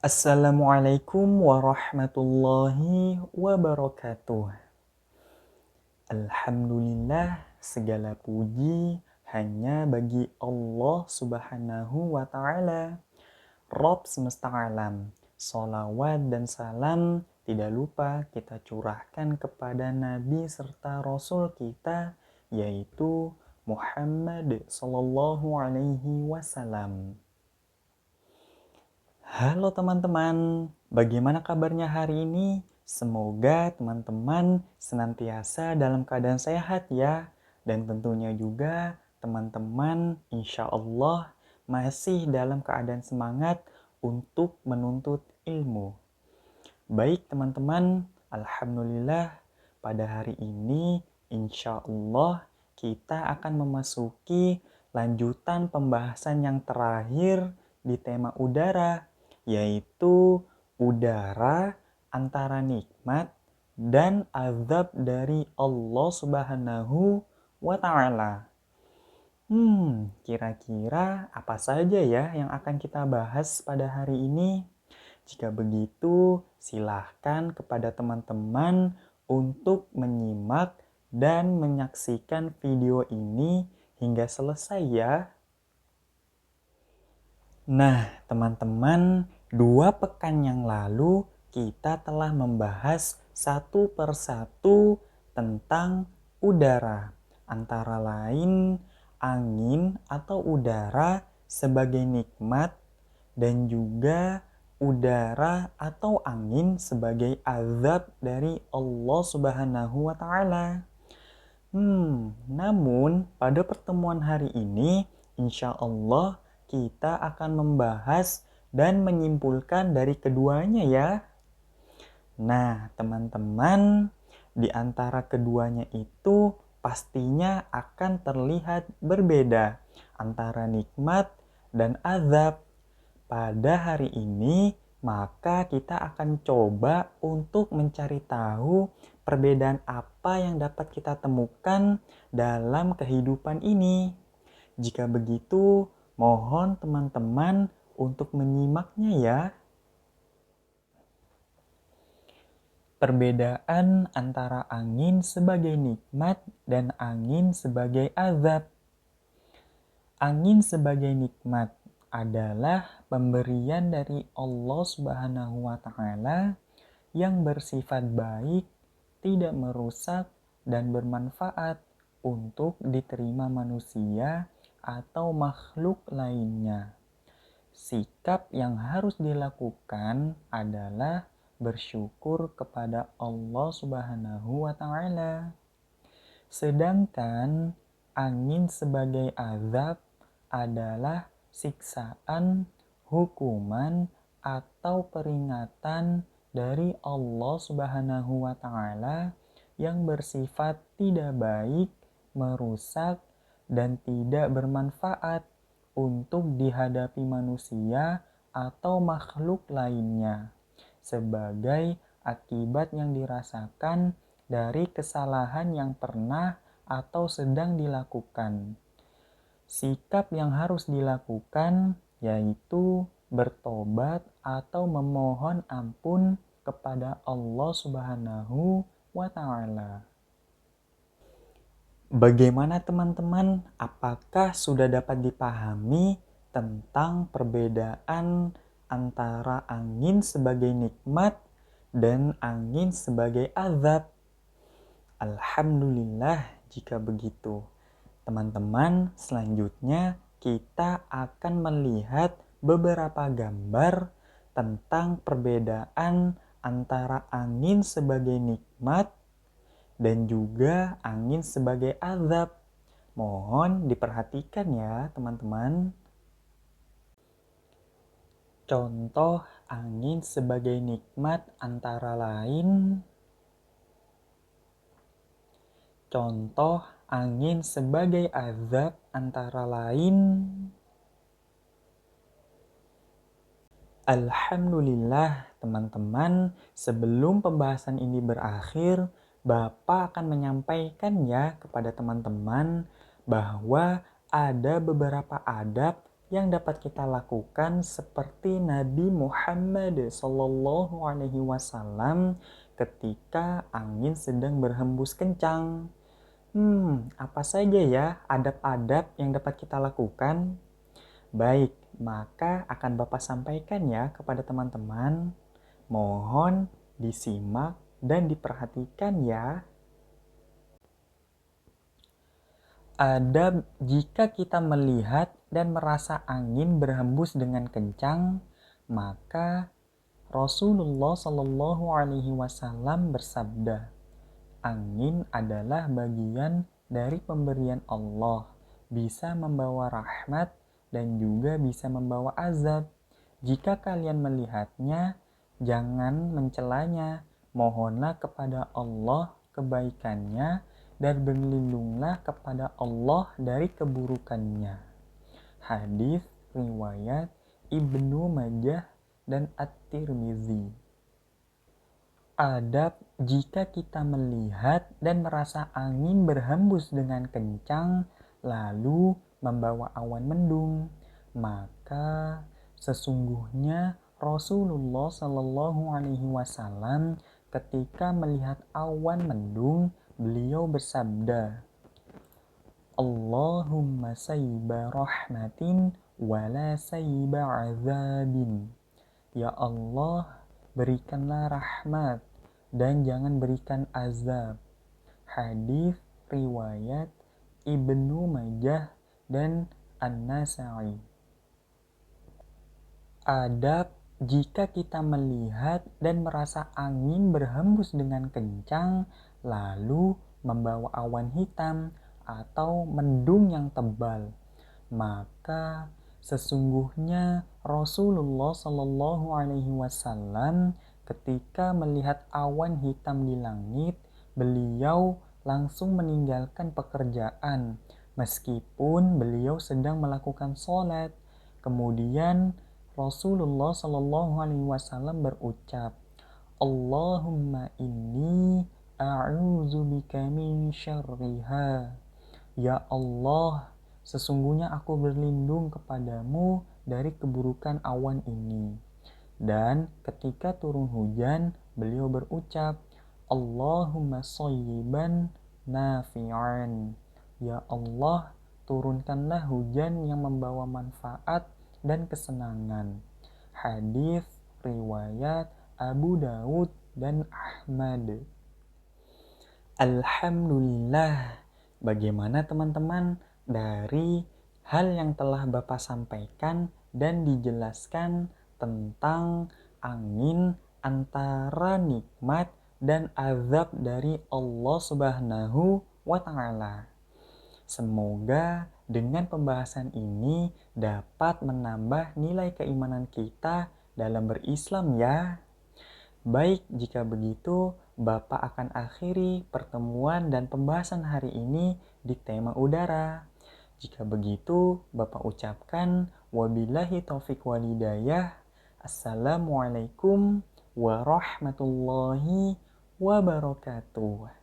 Assalamualaikum warahmatullahi wabarakatuh. Alhamdulillah, segala puji hanya bagi Allah Subhanahu wa Ta'ala, Rabb semesta alam. Salawat dan salam tidak lupa kita curahkan kepada Nabi serta Rasul kita, yaitu Muhammad Sallallahu Alaihi Wasallam. Halo teman-teman, bagaimana kabarnya hari ini? Semoga teman-teman senantiasa dalam keadaan sehat ya. Dan tentunya juga teman-teman insya Allah masih dalam keadaan semangat untuk menuntut ilmu. Baik teman-teman, Alhamdulillah pada hari ini insya Allah kita akan memasuki lanjutan pembahasan yang terakhir di tema udara, yaitu udara antara nikmat dan azab dari Allah Subhanahu wa Ta'ala. Kira-kira apa saja ya yang akan kita bahas pada hari ini? Jika begitu, silahkan kepada teman-teman untuk menyimak dan menyaksikan video ini hingga selesai ya. Nah, teman-teman, 2 pekan yang lalu kita telah membahas satu persatu tentang udara. Antara lain, angin atau udara sebagai nikmat dan juga udara atau angin sebagai azab dari Allah Subhanahu wa Ta'ala. Namun pada pertemuan hari ini, insya Allah kita akan membahas dan menyimpulkan dari keduanya ya. Nah, teman-teman, di antara keduanya itu pastinya akan terlihat berbeda antara nikmat dan azab. Pada hari ini, maka kita akan coba untuk mencari tahu perbedaan apa yang dapat kita temukan dalam kehidupan ini. Jika begitu, mohon teman-teman untuk menyimaknya ya. Perbedaan antara angin sebagai nikmat dan angin sebagai azab. Angin sebagai nikmat adalah pemberian dari Allah Subhanahu wa Ta'ala yang bersifat baik, tidak merusak, dan bermanfaat untuk diterima manusia atau makhluk lainnya. Sikap yang harus dilakukan adalah bersyukur kepada Allah Subhanahu wa Ta'ala. Sedangkan angin sebagai azab adalah siksaan, hukuman, atau peringatan dari Allah Subhanahu wa Ta'ala yang bersifat tidak baik, merusak, dan tidak bermanfaat untuk dihadapi manusia atau makhluk lainnya sebagai akibat yang dirasakan dari kesalahan yang pernah atau sedang dilakukan. Sikap yang harus dilakukan yaitu bertobat atau memohon ampun kepada Allah Subhanahu wa Ta'ala. Bagaimana teman-teman? Apakah sudah dapat dipahami tentang perbedaan antara angin sebagai nikmat dan angin sebagai azab? Alhamdulillah jika begitu. Teman-teman, selanjutnya kita akan melihat beberapa gambar tentang perbedaan antara angin sebagai nikmat dan juga angin sebagai azab. Mohon diperhatikan ya teman-teman. Contoh angin sebagai nikmat antara lain. Contoh angin sebagai azab antara lain. Alhamdulillah teman-teman, sebelum pembahasan ini berakhir, Bapak akan menyampaikan ya kepada teman-teman bahwa ada beberapa adab yang dapat kita lakukan seperti Nabi Muhammad SAW ketika angin sedang berhembus kencang. Apa saja ya adab-adab yang dapat kita lakukan? Baik, maka akan Bapak sampaikan ya kepada teman-teman. Mohon disimak dan diperhatikan ya. Adab jika kita melihat dan merasa angin berhembus dengan kencang, maka Rasulullah Shallallahu Alaihi Wasallam bersabda, angin adalah bagian dari pemberian Allah, bisa membawa rahmat dan juga bisa membawa azab. Jika kalian melihatnya, jangan mencelanya. Mohonlah kepada Allah kebaikannya dan berlindunglah kepada Allah dari keburukannya. Hadis riwayat Ibnu Majah dan At-Tirmizi. Adab jika kita melihat dan merasa angin berhembus dengan kencang lalu membawa awan mendung, maka sesungguhnya Rasulullah Shallallahu Alaihi Wasallam ketika melihat awan mendung, beliau bersabda, Allahumma sayyiba rahmatin wala sayyiba azabin. Ya Allah, berikanlah rahmat dan jangan berikan azab. Hadis riwayat Ibnu Majah dan An-Nasa'i. Adab jika kita melihat dan merasa angin berhembus dengan kencang lalu membawa awan hitam atau mendung yang tebal, maka sesungguhnya Rasulullah Shallallahu Alaihi Wasallam ketika melihat awan hitam di langit, beliau langsung meninggalkan pekerjaan meskipun beliau sedang melakukan sholat. Kemudian Rasulullah Shallallahu Alaihi Wasallam berucap, Allahumma inni a'udzubika min syarriha. Ya Allah, sesungguhnya aku berlindung kepadamu dari keburukan awan ini. Dan ketika turun hujan, beliau berucap, Allahumma shayyiban nafi'an. Ya Allah, turunkanlah hujan yang membawa manfaat dan kesenangan. Hadis riwayat Abu Daud dan Ahmad. Alhamdulillah. Bagaimana teman-teman dari hal yang telah Bapak sampaikan dan dijelaskan tentang angin antara nikmat dan azab dari Allah Subhanahu wa Ta'ala. Semoga dengan pembahasan ini dapat menambah nilai keimanan kita dalam berislam ya. Baik, jika begitu, Bapak akan akhiri pertemuan dan pembahasan hari ini di tema udara. Jika begitu, Bapak ucapkan wabillahi taufiq walhidayah. Assalamualaikum warahmatullahi wabarakatuh.